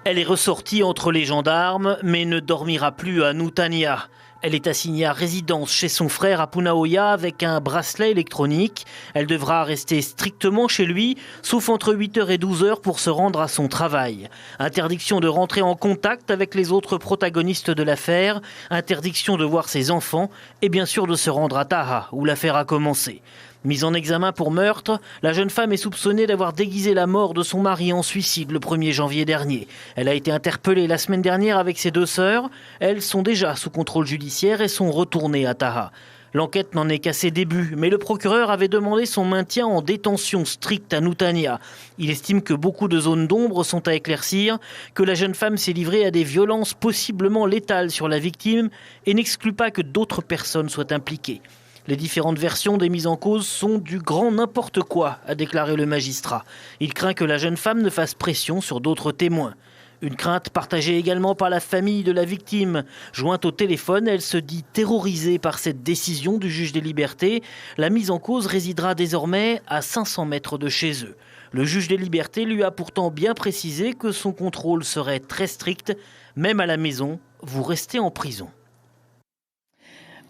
Elle est ressortie entre les gendarmes, mais ne dormira plus à Nutania. Elle est assignée à résidence chez son frère à Punaoya avec un bracelet électronique. Elle devra rester strictement chez lui, sauf entre 8h et 12h pour se rendre à son travail. Interdiction de rentrer en contact avec les autres protagonistes de l'affaire, interdiction de voir ses enfants et bien sûr de se rendre à Taha, où l'affaire a commencé. Mise en examen pour meurtre, la jeune femme est soupçonnée d'avoir déguisé la mort de son mari en suicide le 1er janvier dernier. Elle a été interpellée la semaine dernière avec ses 2 sœurs. Elles sont déjà sous contrôle judiciaire et sont retournées à Taha. L'enquête n'en est qu'à ses débuts, mais le procureur avait demandé son maintien en détention stricte à Nutania. Il estime que beaucoup de zones d'ombre sont à éclaircir, que la jeune femme s'est livrée à des violences possiblement létales sur la victime et n'exclut pas que d'autres personnes soient impliquées. Les différentes versions des mises en cause sont du grand n'importe quoi, a déclaré le magistrat. Il craint que la jeune femme ne fasse pression sur d'autres témoins. Une crainte partagée également par la famille de la victime. Jointe au téléphone, elle se dit terrorisée par cette décision du juge des libertés. La mise en cause résidera désormais à 500 mètres de chez eux. Le juge des libertés lui a pourtant bien précisé que son contrôle serait très strict. Même à la maison, vous restez en prison.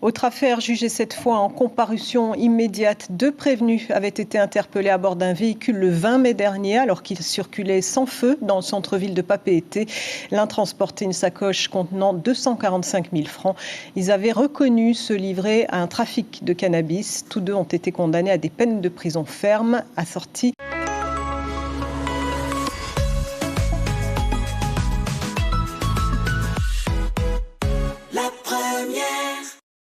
Autre affaire jugée cette fois en comparution immédiate. 2 prévenus avaient été interpellés à bord d'un véhicule le 20 mai dernier alors qu'ils circulaient sans feu dans le centre-ville de Papeete. L'un transportait une sacoche contenant 245 000 francs. Ils avaient reconnu se livrer à un trafic de cannabis. Tous 2 ont été condamnés à des peines de prison ferme assorties